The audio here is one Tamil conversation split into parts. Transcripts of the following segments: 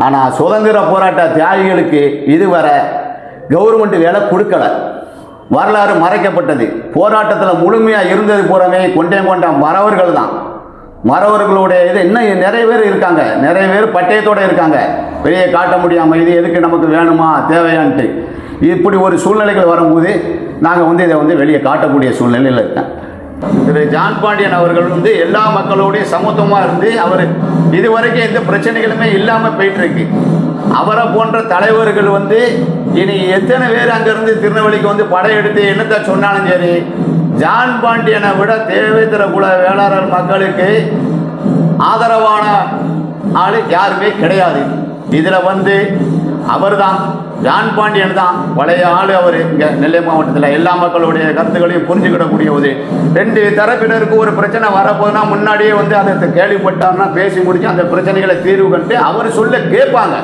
ஆனால் சுதந்திர போராட்ட தியாகிகளுக்கு இதுவரை கவர்மெண்ட் வேலை கொடுக்கல. வரலாறு மறைக்கப்பட்டது. போராட்டத்தில் முழுமையாக இருந்தது பூராமே கொண்ட மறவர்கள் தான். மறவர்களுடைய இது இன்னும் நிறைய பேர் இருக்காங்க, நிறைய பேர் பட்டயத்தோடு இருக்காங்க. வெளியே காட்ட முடியாமல் இது எதுக்கு நமக்கு வேணுமா தேவையான்ட்டு இப்படி ஒரு சூழ்நிலைகள் வரும்போது நாங்கள் இதை வெளியே காட்டக்கூடிய சூழ்நிலையில் இருக்கேன். திரு ஜான் பாண்டியன் அவர்கள் எல்லா மக்களோடைய சமத்துவமாக இருந்து அவர் இதுவரைக்கும் எந்த பிரச்சனைகளுமே இல்லாமல் போயிட்டுருக்கு. அவரை போன்ற தலைவர்கள் இனி எத்தனை பேர் அங்கேருந்து திருநெல்வேலிக்கு படையெடுத்து என்னத்தை சொன்னாலும் சரி, ஜான் பாண்டியனை விட தேவேந்திர குல வேளாளர் மக்களுக்கு ஆதரவான ஆள் யாருமே கிடையாது. இதில் அவர் தான், ஜான் பாண்டியன் தான் பழைய ஆள். அவர் இங்கே நெல்லை மாவட்டத்தில் எல்லா மக்களுடைய கருத்துக்களையும் புரிஞ்சுக்கிடக்கூடிய போது ரெண்டு தரப்பினருக்கு ஒரு பிரச்சனை வரப்போதுன்னா முன்னாடியே அதை கேள்விப்பட்டார்னா பேசி முடிச்சு அந்த பிரச்சனைகளை தீர்வு கண்டு அவர் சொல்ல கேட்பாங்க.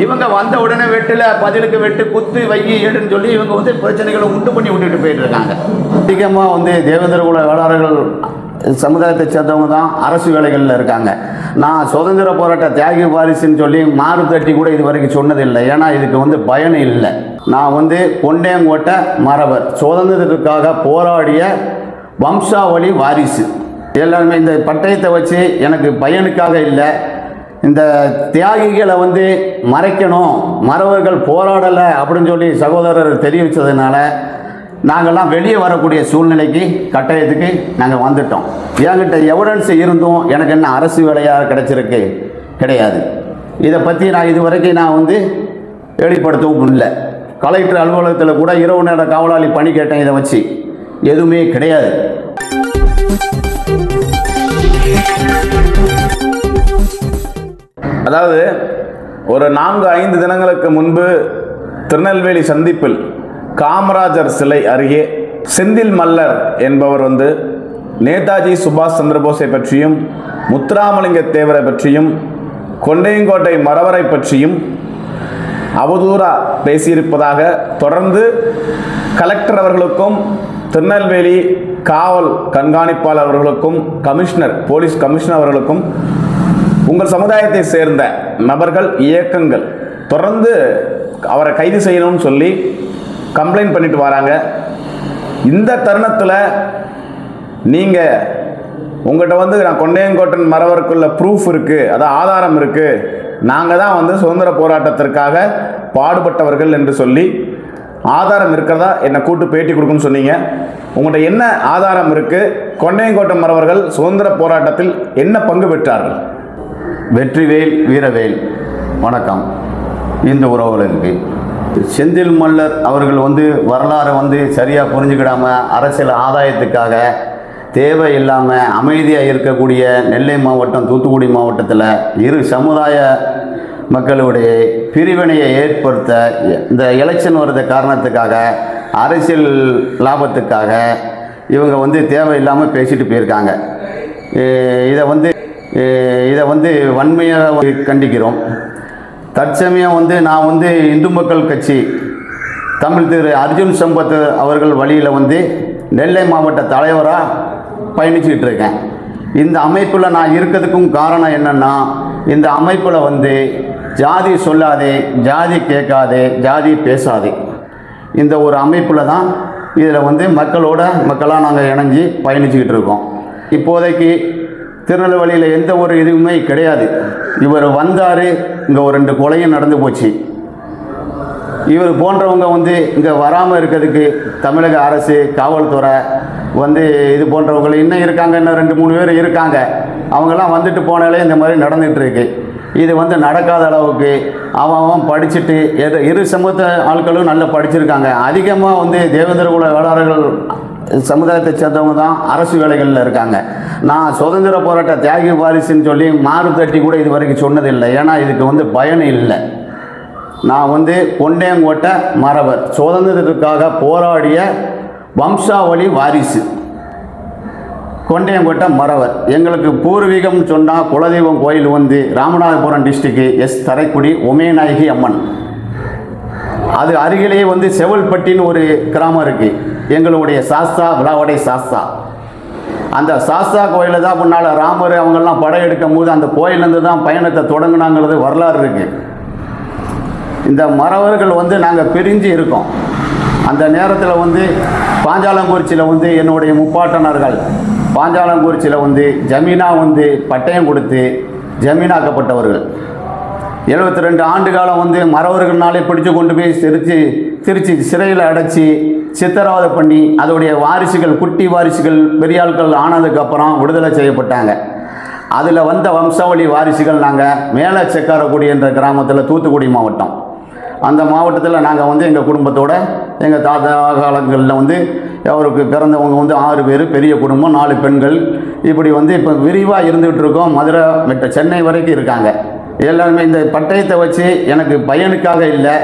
இவங்க வந்த உடனே வெட்டில் பதிலுக்கு வெட்டு குத்து வைகி எடுன்னு சொல்லி இவங்க பிரச்சனைகளை உண்டு பண்ணி விட்டுட்டு போயிட்டு இருக்காங்க. அதிகமாக தேவேந்திர குல வேளாளர்கள் சமுதாயத்தை சேர்ந்தவங்க தான் அரசு வேலைகளில் இருக்காங்க. நான் சுதந்திர போராட்ட தியாகி வாரிசுன்னு சொல்லி மாறு தட்டி கூட இது வரைக்கும் சொன்னதில்லை. ஏன்னா இதுக்கு பயன் இல்லை. நான் கொண்டையங்கோட்டை மறவர், சுதந்திரத்துக்காக போராடிய வம்சாவளி வாரிசு. எல்லாருமே இந்த பட்டயத்தை வச்சு எனக்கு பயனுக்காக இல்லை, இந்த தியாகிகளை மறைக்கணும், மறவர்கள் போராடலை அப்படின்னு சொல்லி சகோதரர் தெரிவித்ததுனால நாங்கள்லாம் வெளியே வரக்கூடிய சூழ்நிலைக்கு கட்டாயத்துக்கு நாங்கள் வந்துட்டோம். என்கிட்ட எவிடன்ஸ் இருந்தும் எனக்கு என்ன அரசு வேலையாக கிடைச்சிருக்கு கிடையாது. இதை பற்றி நான் இதுவரைக்கும் நான் வெளிப்படுத்தவும் இல்லை. கலெக்டர் அலுவலகத்தில் கூட இரவு நேர காவலாளி பணி கேட்டேன், இதை வச்சு எதுவுமே கிடையாது. அதாவது ஒரு 4-5 தினங்களுக்கு முன்பு திருநெல்வேலி சந்திப்பில் காமராஜர் சிலை அருகே செந்தில் மல்லர் என்பவர் நேதாஜி சுபாஷ் சந்திரபோஸை பற்றியும் முத்துராமலிங்க தேவரை பற்றியும் கொண்டையங்கோட்டை மறவரை பற்றியும் அவதூறா பேசியிருப்பதாக தொடர்ந்து கலெக்டர் அவர்களுக்கும் திருநெல்வேலி காவல் கண்காணிப்பாளர் அவர்களுக்கும் போலீஸ் கமிஷனர் அவர்களுக்கும் உங்கள் சமுதாயத்தை சேர்ந்த நபர்கள் இயக்கங்கள் தொடர்ந்து அவரை கைது செய்யணும்னு சொல்லி கம்ப்ளைண்ட் பண்ணிட்டு வராங்க. இந்த தருணத்தில் நீங்கள் உங்கள்கிட்ட நான் கொண்டையங்கோட்டன் மறவருக்குள்ள ப்ரூஃப் இருக்குது, அதான் ஆதாரம் இருக்குது, நாங்கள் தான் சுதந்திர போராட்டத்திற்காக பாடுபட்டவர்கள் என்று சொல்லி ஆதாரம் இருக்கிறதா என்னை கூட்டு பேட்டி கொடுக்குன்னு சொன்னீங்க. உங்கள்கிட்ட என்ன ஆதாரம் இருக்குது? கொண்டையங்கோட்டன் மறவர்கள் சுதந்திர போராட்டத்தில் என்ன பங்கு பெற்றார்கள்? வெற்றிவேல் வீரவேல் வணக்கம். இந்த உறவுகளுக்கு செந்தில் மல்லர் அவர்கள் வரலாறு சரியாக புரிஞ்சுக்கிடாமல் அரசியல் ஆதாயத்துக்காக தேவையில்லாமல் அமைதியாக இருக்கக்கூடிய நெல்லை மாவட்டம் தூத்துக்குடி மாவட்டத்தில் இரு சமுதாய மக்களுடைய பிரிவினையை ஏற்படுத்த இந்த எலெக்ஷன் வருத காரணத்துக்காக அரசியல் லாபத்துக்காக இவங்க தேவையில்லாமல் பேசிட்டு போயிருக்காங்க. இதை வன்மையாக கண்டிக்கிறோம். தற்சமயம் நான் இந்து மக்கள் கட்சி தமிழ் திரு அர்ஜுன் சம்பத் அவர்கள் வழியில் நெல்லை மாவட்ட தலைவராக பயணிச்சுக்கிட்டு இருக்கேன். இந்த அமைப்பில் நான் இருக்கிறதுக்கும் காரணம் என்னென்னா, இந்த அமைப்பில் ஜாதி சொல்லாதே, ஜாதி கேட்காதே, ஜாதி பேசாதே, இந்த ஒரு அமைப்பில் தான் இதில் மக்களாக நாங்கள் இணைஞ்சி பயணிச்சுக்கிட்டு இருக்கோம். இப்போதைக்கு திருநெல்வேலியில் எந்த ஒரு இதுவுமே கிடையாது. இவர் வந்தார், இங்கே ஒரு 2 கொலையும் நடந்து போச்சு. இவர் போன்றவங்க இங்கே வராமல் இருக்கிறதுக்கு தமிழக அரசு காவல்துறை இது போன்றவங்க இன்னும் இருக்காங்க, இன்னும் 2-3 பேர் இருக்காங்க. அவங்கெல்லாம் வந்துட்டு போனாலே இந்த மாதிரி நடந்துகிட்ருக்கு. இது நடக்காத அளவுக்கு அவன் படிச்சுட்டு இரு சமூக ஆட்களும் நல்லா படிச்சிருக்காங்க. அதிகமாக தேவேந்திர குல வேளாளர்கள் சமுதாயத்தை சேர்ந்தவங்க தான் அரசு வேலைகளில் இருக்காங்க. நான் சுதந்திர போராட்ட தியாகி வாரிசுன்னு சொல்லி மாறு தட்டி கூட இது வரைக்கும் சொன்னதில்லை. ஏன்னா இதுக்கு பயன் இல்லை. நான் கொண்டையங்கோட்டை மறவர், சுதந்திரத்துக்காக போராடிய வம்சாவளி வாரிசு, கொண்டையங்கோட்டை மறவர். எங்களுக்கு பூர்வீகம் சொன்னால் குலதெய்வம் கோயில் ராமநாதபுரம் டிஸ்ட்ரிக்ட் எஸ் தரைக்குடி உமையநாயகி அம்மன். அது அருகிலேயே செவல்பட்டின்னு ஒரு கிராமம் இருக்குது. எங்களுடைய சாஸ்தா விழாவடை சாஸ்தா. அந்த சாஸ்தா கோயிலில் தான் முன்னால் ராமர் அவங்கெல்லாம் படையெடுக்கும் போது அந்த கோயிலேருந்து தான் பயணத்தை தொடங்கினாங்கிறது வரலாறு இருக்குது. இந்த மறவர்கள் வந்து நாங்கள் பிரிஞ்சு இருக்கோம். அந்த நேரத்தில் வந்து பாஞ்சாலங்குறிச்சியில் வந்து என்னுடைய முப்பாட்டனர்கள் பாஞ்சாலங்குறிச்சியில் வந்து ஜமீனா வந்து பட்டயம் கொடுத்து ஜமீனாக்கப்பட்டவர்கள். 72 ஆண்டு காலம் வந்து மறவர்கள்னாலே பிடிச்சு கொண்டு போய் திருச்சி சிறையில் அடைச்சி சித்திரவதை பண்ணி அதோடைய வாரிசுகள் குட்டி வாரிசுகள் பெரிய ஆட்கள் ஆனதுக்கப்புறம் விடுதலை செய்யப்பட்டாங்க. அதில் வந்த வம்சாவளி வாரிசுகள் நாங்கள் மேலே செக்காரக்குடி என்ற கிராமத்தில் தூத்துக்குடி மாவட்டம். அந்த மாவட்டத்தில் நாங்கள் வந்து எங்கள் குடும்பத்தோடு எங்கள் தாத்தா காலங்களில் வந்து அவருக்கு பிறந்தவங்க வந்து 6 பேர், பெரிய குடும்பம், 4 பெண்கள், இப்படி வந்து இப்போ விரிவாக இருந்துகிட்டு இருக்கோம். மதுரை மெட்ட சென்னை வரைக்கும் இருக்காங்க. எல்லாருமே இந்த பட்டயத்தை வச்சு எனக்கு பையனுக்காக இல்லை,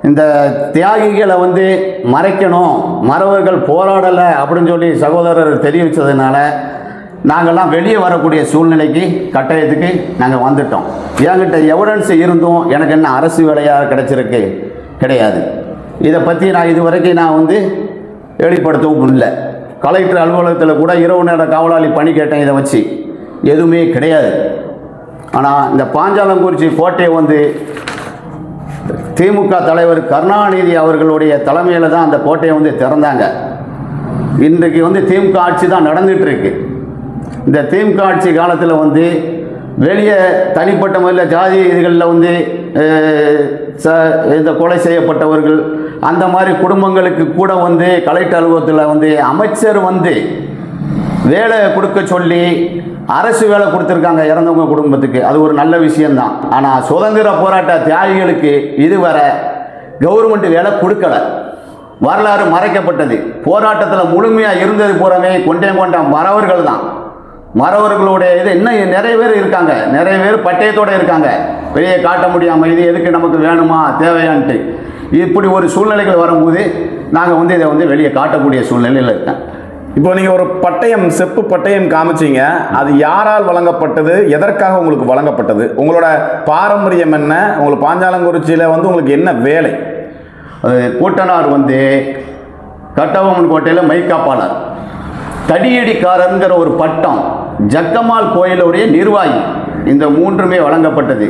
இந்த தியாகிகளை வந்து மறைக்கணும், மறவர்கள் போராடலை அப்படின்னு சொல்லி சகோதரர் தெரிவித்ததுனால நாங்கள்லாம் வெளியே வரக்கூடிய சூழ்நிலைக்கு கட்டாயத்துக்கு நாங்கள் வந்துட்டோம். என்கிட்ட எவிடன்ஸ் இருந்தும் எனக்கு என்ன அரசு வேலையாக கிடைச்சிருக்கு கிடையாது. இதை பற்றி நான் இதுவரைக்கும் நான் வந்து வெளிப்படுத்தவும் இல்லை. கலெக்டர் அலுவலகத்தில் கூட இரவு நேர காவலாளி பணி கேட்டேன், இதை வச்சு எதுவுமே கிடையாது. ஆனால் இந்த பாஞ்சாலங்குறிச்சி கோட்டையை வந்து திமுக தலைவர் கருணாநிதி அவர்களுடைய தலைமையில் தான் அந்த கோட்டையை வந்து திறந்தாங்க. இன்றைக்கு வந்து திமுக ஆட்சி தான் நடந்துகிட்ருக்கு. இந்த திமுக ஆட்சி காலத்தில் வந்து வெளியே தனிப்பட்ட முறையில் ஜாதி இதுகளில் வந்து இந்த கொலை செய்யப்பட்டவர்கள் அந்த மாதிரி குடும்பங்களுக்கு கூட வந்து கலெக்டர் அலுவலகத்தில் வந்து அமைச்சர் வந்து வேலை கொடுக்க சொல்லி அரசு வேலை கொடுத்துருக்காங்க இறந்தவங்க குடும்பத்துக்கு. அது ஒரு நல்ல விஷயந்தான். ஆனால் சுதந்திர போராட்ட தியாகிகளுக்கு இதுவரை கவர்மெண்ட் வேலை கொடுக்கலை. வரலாறு மறைக்கப்பட்டது. போராட்டத்தில் முழுமையாக இருந்தது பூராமே கொண்ட மறவர்கள் தான். மறவர்களுடைய இது இன்னும் நிறைய பேர் இருக்காங்க, நிறைய பேர் பட்டயத்தோடு இருக்காங்க. வெளியே காட்ட முடியாமல் இது எதுக்கு நமக்கு வேணுமா தேவையான்ட்டு இப்படி ஒரு சூழ்நிலைகள் வரும்போது நாங்கள் வந்து இதை வந்து வெளியே காட்டக்கூடிய சூழ்நிலையில் இருக்கேன். இப்போ நீங்கள் ஒரு பட்டயம், செப்பு பட்டயம் காமிச்சிங்க, அது யாரால் வழங்கப்பட்டது, எதற்காக உங்களுக்கு வழங்கப்பட்டது, உங்களோட பாரம்பரியம் என்ன, உங்களுக்கு பாஞ்சாலங்குறிச்சியில் வந்து உங்களுக்கு என்ன வேலை? அது கூட்டனார் வந்து கட்டபொம்மன் கோட்டையில் மைக்காப்பாளர், தடியடிக்காரங்கிற ஒரு பட்டம், ஜக்கம்மாள் கோயிலுடைய நிர்வாகி, இந்த 3மே வழங்கப்பட்டது.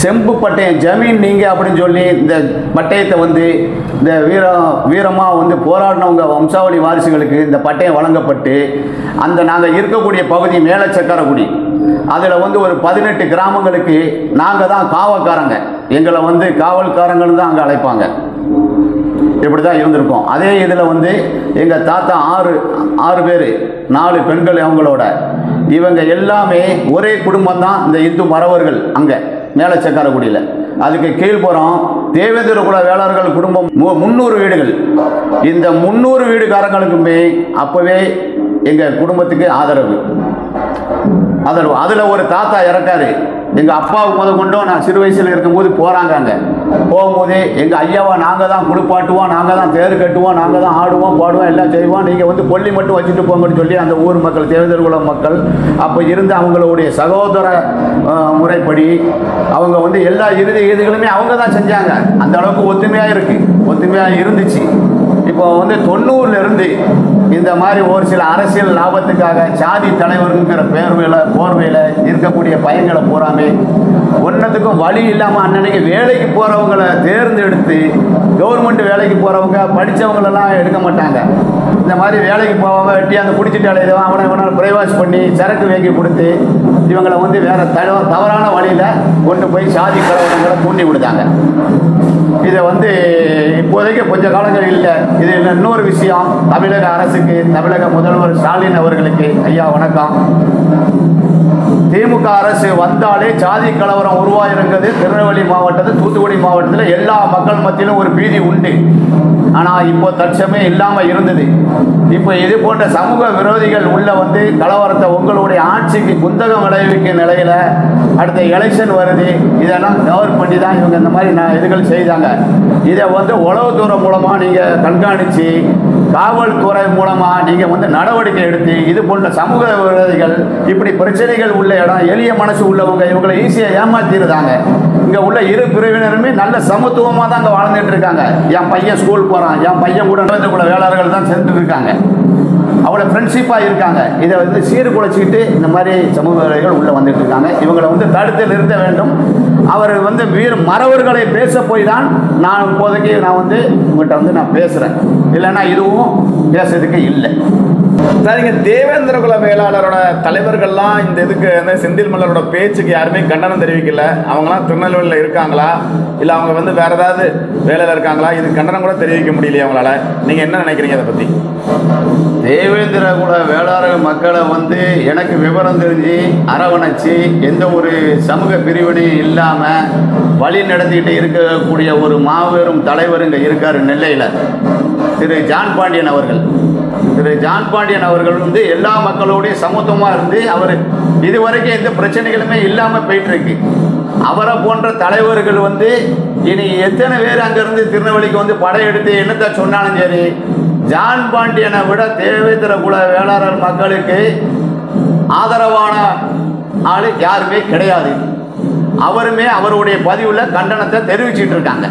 செம்பு பட்டயம் ஜமீன் நீங்கள் அப்படின்னு சொல்லி இந்த பட்டயத்தை வந்து இந்த வீரமாக வந்து போராடினவங்க வம்சாவளி வாரிசுகளுக்கு இந்த பட்டயம் வழங்கப்பட்டு அந்த நாங்கள் இருக்கக்கூடிய பகுதி மேலே சக்கரக்குடி, அதில் வந்து ஒரு 18 கிராமங்களுக்கு நாங்கள் தான் காவல்காரங்க. எங்களை வந்து காவல்காரங்கள் தான் அங்கே அழைப்பாங்க. இப்படி தான் இருந்திருக்கோம். அதே இதில் வந்து எங்கள் தாத்தா 6 பேர், 4 பெண்கள் அவங்களோட, இவங்க எல்லாமே ஒரே குடும்பம் தான். இந்த இந்து மறவர்கள் அங்கே மேலே சக்கரக்குடியில், அதுக்கு கீழ்ப்புறம் தேவேந்திர குல வேளாளர்கள் குடும்பம் 300 வீடுகள். இந்த 300 வீடுகாரங்களுக்குமே அப்போவே எங்கள் குடும்பத்துக்கு ஆதரவு. அதில் ஒரு தாத்தா இறக்காரு. எங்கள் அப்பாவுக்கு கொண்டும் நான் சிறு வயசில் இருக்கும்போது போகிறாங்க. அங்கே போகும்போது எங்கள் ஐயாவை நாங்கள் தான் குளிப்பாட்டுவோம், நாங்கள் தான் தேர் கட்டுவோம், நாங்கள் தான் ஆடுவோம் பாடுவோம் எல்லாம் செய்வோம், நீங்கள் வந்து கொல்லி மட்டும் வச்சுட்டு போங்கன்னு சொல்லி அந்த ஊர் மக்கள், தேவேந்திர குல மக்கள் அப்போ இருந்து அவங்களுடைய சகோதர முறைப்படி அவங்க வந்து எல்லா இறுதி இதுகளுமே அவங்க தான் செஞ்சாங்க. அந்த அளவுக்கு ஒத்துமையாக இருக்குது, ஒத்துமையாக இருந்துச்சு. இப்போ வந்து 90லேருந்து இந்த மாதிரி ஒரு சில அரசியல் லாபத்துக்காக சாதி தலைவருங்கிற போர்வையில் இருக்கக்கூடிய பையன்களை பூராமே ஒன்றத்துக்கும் வழி இல்லாமல் அன்னன்னைக்கு வேலைக்கு போகிறவங்களை தேர்ந்தெடுத்து கவர்மெண்ட் வேலைக்கு போகிறவங்க படித்தவங்களெல்லாம் எடுக்க மாட்டாங்க. இந்த மாதிரி வேலைக்கு போவாங்க, வெட்டி அந்த குடிச்சிட்டு அலையவன் அவனை இவனால் பிரைவாஸ் பண்ணி சரக்கு வாங்கி கொடுத்து இவங்களை வந்து வேறு தவறான வழியில் கொண்டு போய் சாதி கலவரங்களை தூண்டி விடுதாங்க. இதை வந்து இப்போதைக்கு கொஞ்ச காலங்கள் இல்லை. இது இன்னொரு விஷயம், தமிழக அரசுக்கு, தமிழக முதல்வர் ஸ்டாலின் அவர்களுக்கு ஐயா வணக்கம். திமுக அரசு வந்தாலே சாதி கலவரம் உருவாயிருங்கிறது திருநெல்வேலி மாவட்டத்தில், தூத்துக்குடி மாவட்டத்தில் எல்லா மக்கள் மத்தியிலும் ஒரு பீதி உண்டு. ஆனால் இப்போ தற்சமே இல்லாமல் இருந்தது. இப்போ இது போன்ற சமூக விரோதிகள் உள்ள வந்து கலவரத்தை உங்களுடைய ஆட்சிக்கு குந்தகம் விளைவிக்கும் நிலையில் அடுத்த எலெக்ஷன் வருது, இதெல்லாம் கவர் பண்ணி தான் இவங்க இந்த மாதிரி இதுகள் செய்தாங்க. இதை வந்து உளவுத்துறை மூலமாக நீங்கள் கண்காணித்து, காவல்துறை மூலமாக நீங்கள் வந்து நடவடிக்கை எடுத்து இது போன்ற சமூக விரோதிகள் இப்படி பிரச்சனைகள் உள்ள இடம், எளிய மனசு உள்ளவங்க இவங்களை ஈஸியாக ஏமாற்றிடுறாங்க. இங்கே உள்ள இரு பிரிவினருமே நல்ல சமத்துவமாக தான் அங்கே வாழ்ந்துட்டு இருக்காங்க. என் பையன் ஸ்கூல் போகிறான், என் பையன் கூட கூட வேளாளர்கள் தான் சேர்ந்துட்டு இருக்காங்க. அவ்வளோ ஃப்ரெண்ட்ஷிப்பாக இருக்காங்க. இதை வந்து சீர்குலைச்சிக்கிட்டு இந்த மாதிரி சமூகங்கள் உள்ளே வந்துட்டு இருக்காங்க. இவங்களை வந்து தடுத்து நிறுத்த வேண்டும். அவர் வந்து மறவர்களை பேச போய் தான் நான் இப்போதைக்கு வந்து உங்கள்கிட்ட வந்து நான் பேசுகிறேன். இல்லைன்னா இதுவும் பேசுறதுக்கு இல்லை. சரிங்க, தேவேந்திர குல வேளாளரோட தலைவர்கள்லாம் இந்த இதுக்கு வந்து செந்தில் மலரோட பேச்சுக்கு யாருமே கண்டனம் தெரிவிக்கல. அவங்களாம் திருநெல்வேலியில் இருக்காங்களா, இல்லை அவங்க வந்து வேற ஏதாவது வேலையில் இருக்காங்களா? இது கண்டனம் கூட தெரிவிக்க முடியலையே அவங்களால. நீங்கள் என்ன நினைக்கிறீங்க அதை பற்றி? தேவேந்திர குல வேளாளர் மக்களை வந்து எனக்கு விவரம் தெரிஞ்சு அரவணைச்சு எந்த ஒரு சமூக பிரிவினையும் இல்லாமல் வழி நடத்திக்கிட்டு இருக்கக்கூடிய ஒரு மாபெரும் தலைவர் இங்கே இருக்கார் நெல்லையில், திரு ஜான் பாண்டியன் அவர்கள். திரு ஜான் பாண்டியன் அவர்கள் வந்து எல்லா மக்களோடையும் சமத்துவமாக இருந்து அவர் இதுவரைக்கும் எந்த பிரச்சனைகளுமே இல்லாமல் போயிட்டுருக்கு. அவரை போன்ற தலைவர்கள் வந்து இனி எத்தனை பேர் அங்கேருந்து திருநெல்வேலிக்கு வந்து படையெடுத்து என்னத்தை சொன்னாலும் சரி, ஜான் பாண்டியனை விட தேவேந்திர குல வேளாளர் மக்களுக்கு ஆதரவான ஆள் யாருமே கிடையாது. அவருமே அவருடைய பதிவில் கண்டனத்தை தெரிவிச்சிட்டு இருக்காங்க.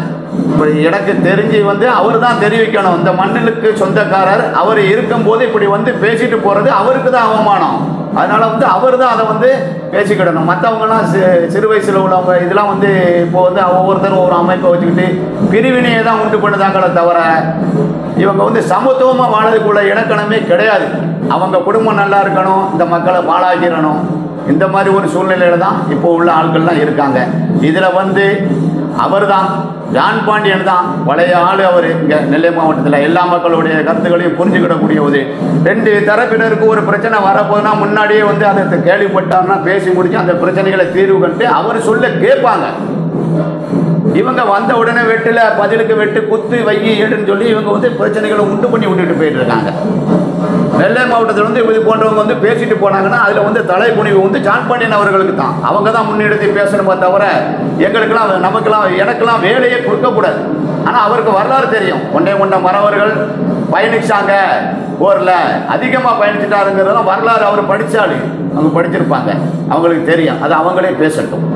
இப்படி எனக்கு தெரிஞ்சு வந்து அவர் தான் தெரிவிக்கணும். இந்த மண்ணுக்கு சொந்தக்காரர் அவர் இருக்கும்போது இப்படி வந்து பேசிட்டு போகிறது அவருக்கு தான் அவமானம். அதனால் வந்து அவர் தான் அதை வந்து பேசிக்கிடணும். மற்றவங்கலாம் சிறு வயசில் உள்ளவங்க இதெல்லாம் வந்து இப்போ வந்து ஒவ்வொருத்தரும் ஒரு அமைப்பை வச்சுக்கிட்டு பிரிவினையை தான் உண்டு பண்ணுதாங்களே தவிர இவங்க வந்து சமத்துவமாக வாழறதுக்குள்ள இலக்கணமே கிடையாது. அவங்க குடும்பம் நல்லா இருக்கணும், இந்த மக்களை பாழாக்கிடணும், இந்த மாதிரி ஒரு சூழ்நிலையில் தான் இப்போ உள்ள ஆட்கள்லாம் இருக்காங்க. இதில் வந்து அவர் தான் ஜான் பாண்டியன் தான் பழைய ஆள். அவர் இங்கே நெல்லை மாவட்டத்தில் எல்லா மக்களுடைய கருத்துக்களையும் புரிஞ்சுக்கிடக்கூடிய போது ரெண்டு தரப்பினருக்கு ஒரு பிரச்சனை வரப்போதுன்னா முன்னாடியே வந்து அதை கேள்விப்பட்டார்னா பேசி முடிச்சு அந்த பிரச்சனைகளை தீர்வு கண்டு அவர் சொல்ல கேட்பாங்க. இவங்க வந்த உடனே வெட்டில் பதிலுக்கு வெட்டு குத்து வைகி எடுன்னு சொல்லி இவங்க வந்து பிரச்சனைகளை உண்டு பண்ணி விட்டுட்டு போயிட்டு இருக்காங்க. நெல்லை மாவட்டத்தில் வந்து இது போன்றவங்க வந்து பேசிட்டு போனாங்கன்னா அதில் வந்து தலைக்குனிவு வந்து ஜான் பாண்டியன் அவர்களுக்கு தான். அவங்க தான் முன்னெடுத்து பேசணுமே தவிர எங்களுக்கெல்லாம் நமக்கெல்லாம் எனக்கெல்லாம் வேலையே கொடுக்கக்கூடாது. ஆனால் அவருக்கு வரலாறு தெரியும். கொண்ட மறவர்கள் பயணிச்சாங்க, போரில் அதிகமாக பயணிச்சுட்டாருங்கிறதெல்லாம் வரலாறு அவர் படித்தாலும் அவங்க படிச்சிருப்பாங்க, அவங்களுக்கு தெரியும். அது அவங்களே பேசட்டும்.